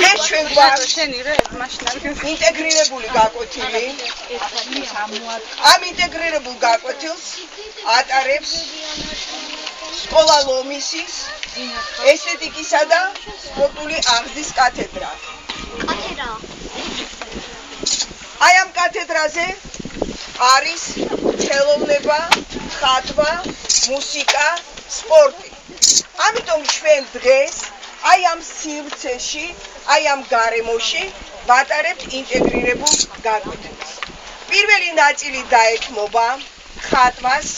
დღეს ჩვენ გვაქვს ინტეგრირებული გაკვეთილი. ამ ინტეგრირებულ გაკვეთილს ატარებს სკოლა ლომისის ესთეტიკისა და სპორტული აღზრდის კათედრა. აი ამ კათედრაზე არის ხელოვნება, ხატვა, მუსიკა, სპორტი. ამიტომ ჩვენ დღეს აი ამ სივრცეში, აი ამ გარემოში ვატარებთ ინტეგრირებულ გაკვეთილს. პირველი ნაწილი დაეთმობა ხატვას,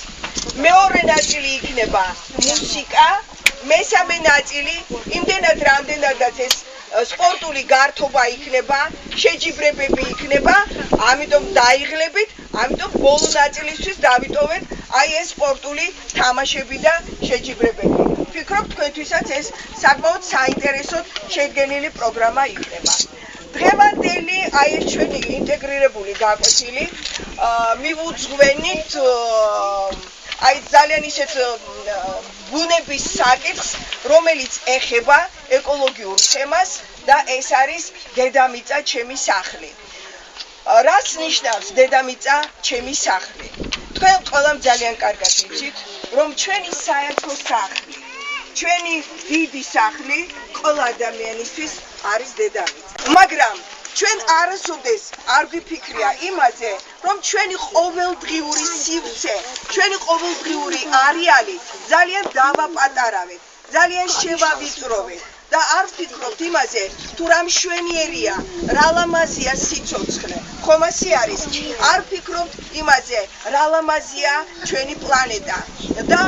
მეორე ნაწილი იქნება მუსიკა, მესამე ნაწილი იმდენად რამდენადაც ეს სპორტული გართობა იქნება, შეჯიბრებები იქნება, ამიტომ დაიღლებით, ამიტომ ბოლო ნაწილისთვის დავიტოვეთ აი ეს სპორტული თამაშები და შეჯიბრებები. ვფიქრობ თქვენთვისაც ეს საკმაოდ საინტერესო შედგენილი პროგრამა იქნება. დღევანდელი აი ეს ჩვენი ინტეგრირებული გაკვეთილი მივუძღვენით აი ძალიან ისეთ ბუნების საკითხს, რომელიც ეხება ეკოლოგიურ თემას და ეს არის დედამიწა ჩემი სახლი. რას ნიშნავს დედამიწა ჩემი სახლი? თქვენ ყველამ ძალიან კარგად იცით, რომ ჩვენი საერთო სახლი, ჩვენი დიდი სახლი ყველა ადამიანისთვის არის დედამიწა. მაგრამ ჩვენ არასოდეს არ გვიფიქრია იმაზე, რომ ჩვენი ყოველდღიური სივრცე, ჩვენი ყოველდღიური არეალი ძალიან დავაპატარავეთ, ძალიან შევავიწროვეთ და არ ვფიქრობთ იმაზე, თუ რა მშვენიერია, რა ლამაზია სიცოცხლე. ხომ ასე არის? არ ვფიქრობთ იმაზე, რა ლამაზია ჩვენი პლანეტა და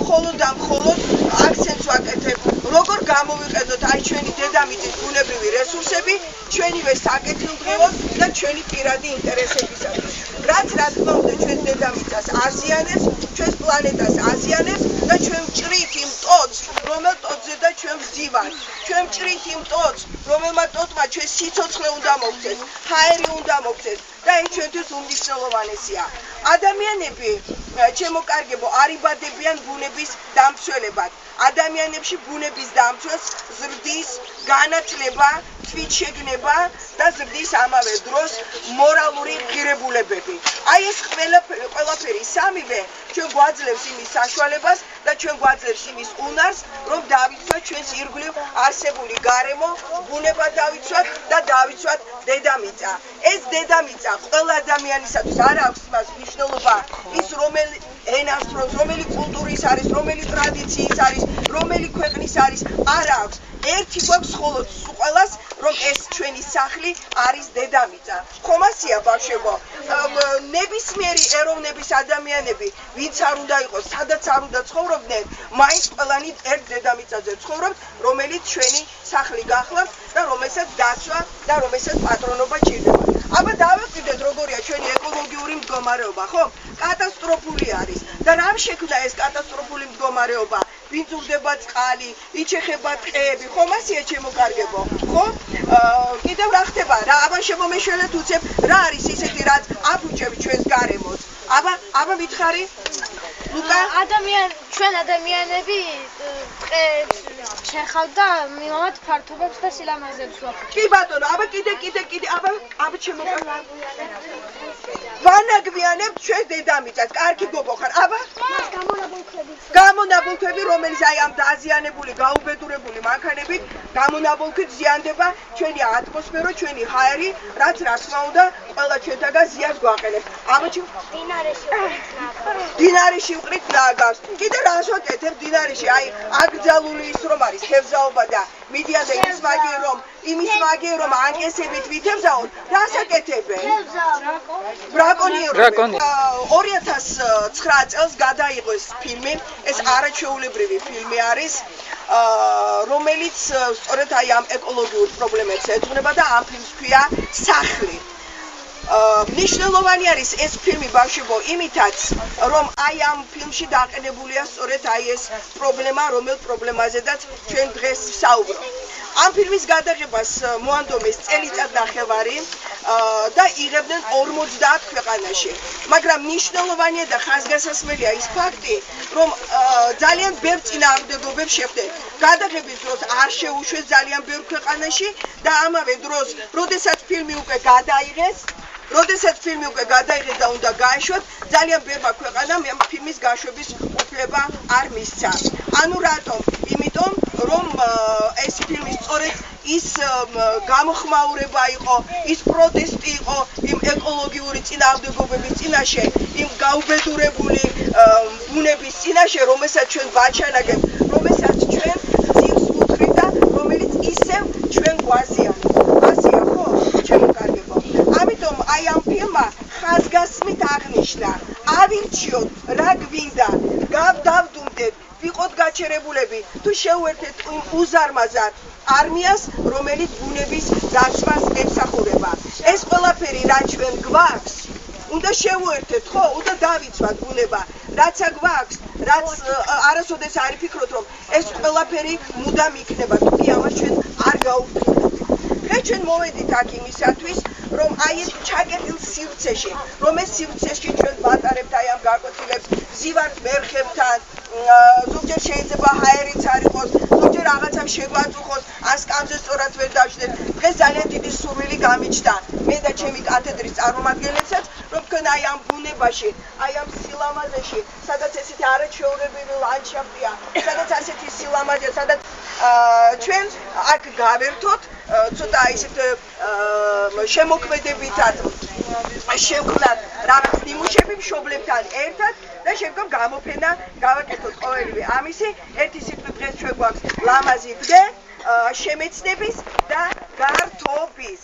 მხოლოდ და მხოლოდ აქცენტს ვაკეთებ, როგორ გამოვიყენოთ აი ჩვენი დედამიწის ბუნებრივი რესურსები ჩვენივე საკეთილდღეოდ და ჩვენი პირადი ინტერესებისათვის. რაც რა თქმა უნდა ჩვენს დედამიწას აზიანებს, ჩვენს პლანეტას აზიანებს და ჩვენ ვჭრით იმ ტოტს, რომელ ტოტზე და ჩვენ ვძივართ. ჩვენ ვჭრით იმ ტოტს, რომელმა ტოტმა ჩვენ სიცოცხლე უნდა მოგცეს, ჰაერი უნდა მოგცეს და ეს ჩვენთვის უმნიშვნელოვანესია. ადამიანები, ჩემო კარგებო, არ იბადებიან ბუნების დამცველებად. ადამიანებში ბუნების დამცველს ზრდის, განათლება, თვითშეგნება და ზრდის ამავე დროს მორალური ღირებულებები. აი ეს ყველაფერი სამივე ჩვენ გვაძლევს იმის საშუალებას და ჩვენ გვაძლევს იმის უნარს, რომ დავიცვათ ჩვენს ირგვლივ არსებული გარემო, ბუნება დავიცვათ და დავიცვათ დედამიწა. ეს დედამიწა ყველა ადამიანისათვის არ აქვს მას მნიშვნელობა ის რომელი ენას თრობს, რომელი კულტურის არის, რომელი ტრადიციის არის, რომელი ქვეყნის არის, არ აქვს. ერთი გვაქვს მხოლოდ ყველას, რომ ეს ჩვენი სახლი არის დედამიწა. ხომ ასეა ბავშვებო? ნებისმიერი ეროვნების ადამიანები, ვინც არ უნდა იყოს, სადაც არ უნდა ცხოვრობდნენ, მაინც ყველანი ერთ დედამიწაზე ცხოვრობთ, რომელიც ჩვენი სახლი გახლავთ და რომელსაც დაცვა და რომელსაც პატრონობა ჭირდება. აბა დავაკვირდეთ როგორია ჩვენი ეკოლოგიური მდგომარეობა, ხო? კატასტროფული არის. და რამ შექმნა ეს კატასტროფული მდგომარეობა? ვიძურდება წყალი, იჩეხება ტყეები, ხომ ასეა ჩემო კარგებო? ხო? კიდევ რა ხდება? რა აბა შემომეშველეთ უცებ, რა არის ისეთი რაც აფუჭებს ჩვენს გარემოს? აბა მითხარი? ლუკა, ჩვენ ადამიანები ტყეებს შეხავთ და მივამატ ფართობებს და სილამაზებს ვაფუჭებთ. კი ბატონო, აბა კიდე, აბა ჩემო ვანაგვიანებთ ჩვენ დედამიწას, კარგი გოგო ხარ. აბა გამონაბოლქვები, რომელიც აი ამ დაზიანებული, გაუბედურებული მანქანებით გამონაბოლქვით ზიანდება ჩვენი ატმოსფერო, ჩვენი ჰაერი, რაც რა თქმა უნდა ყველა ჩვენთაგან ზიანს გვაყენებს. აბა დინარეში ვყრით ნაგავს. კიდე რას ვაკეთებ დინარეში? აი აკრძალული ის რომ არის თევზაობა და მიდიან და იმის მაგე რომ ანკესებით ვითევზაოთ, რას აკეთებენ? ბრაკონიერობენ. 2009 წელს გადაიღო ეს ფილმი, ეს არაჩვეულებრივი ფილმი არის, რომელიც სწორედ აი ამ ეკოლოგიურ პრობლემებს ეძღვნება და ამ ფილმს ქვია სახლი. მნიშვნელოვანი არის ეს ფილმი ბავშვებო იმითაც, რომ აი ამ ფილმში დაყენებულია სწორედ აი ეს პრობლემა, რომელ პრობლემაზედაც ჩვენ დღეს ვსაუბრობთ. ამ ფილმის გადაღებას მოანდომეს წელიწადნახევარი და იღებდნენ 50 ქვეყანაში. მაგრამ მნიშვნელოვანია და ხაზგასასმელია ის ფაქტი, რომ ძალიან ბევრ წინააღმდეგობებს შეხვდნენ. გადაღების დროს არ შეუშვეს ძალიან ბევრ ქვეყანაში და ამავე დროს, როდესაც ფილმი უკვე გადაიღეს და უნდა გაეშვათ, ძალიან ბევრმა ქვეყანამ ფილმის გაშვების უფლება არ მისცა. ანუ რატომ? იმიტომ რომ ეს ფილმი სწორედ ის გამოხმაურება იყო, ის პროტესტი იყო იმ ეკოლოგიური წინააღმდეგობების წინაშე, იმ გაუბედურებული ბუნების წინაშე, რომელსაც ჩვენ ვაჩანაგებთ, რომელსაც ჩვენ ძირს ვუთხრით და რომელიც ისევ ჩვენ გვაზიანებს. ასეა ხო? ჩემო კარგებო. ამიტომ აი ამ ფილმმა ხაზგასმით აღნიშნა, ავირჩიოთ რა გვინდა, დავდუმდეთ, ვიყოთ გაჩერებულები, თუ შევერთეთ უზარმაზარ არმიას, რომელიც ბუნების დაცვას ემსახურება. ეს ყველაფერი რა ჩვენ გვაქვს, უნდა შევუერთეთ, ხო, უნდა დავიცვათ ბუნება, რაც გვაქვს, რაც არასოდეს არ იფიქროთ, რომ ეს ყველაფერი მუდამ იქნება, თუ კი ამას ჩვენ არ გავუფრთხილებთ. დღეს ჩვენ მოვედით აქ იმისათვის, რომ აი ეს ჩაკეტილ სივრცეში, რომ ეს სივრცეში ჩვენ ვატარებთ აი ამ გაკვეთილებს, ვზივართ მერხებთან, ზოგჯერ შეიძლება ჰაერიც არ იყოს, ზოგჯერ რაღაცამ შეგვაწუხოს, ან სკამზე სწორად ვერ დავშნეთ. დღეს ძალიან დიდი სურვილი გამიჩნდა მე და ჩემი კათედრის წარმომადგენლებსაც, რომ თქვენ აი ამ ბუნებაში, აი ამ სილამაზეში, სადაც ესეთი არაჩვეულებრივი ლანდშაფტია, სადაც ასეთი სილამაზეა, სადაც ჩვენ აქ გავერთოთ, ცოტა ისეთ შემოქმედებითად შევქმნათ რაღაც ნიმუშები მშობლებთან ერთად და შემდგომ გამოფენა გავაკეთოთ ყოველივე ამისი. ერთი სიტყვით დღეს ჩვენ გვაქვს ლამაზი დღე შემეცნების და გართობის.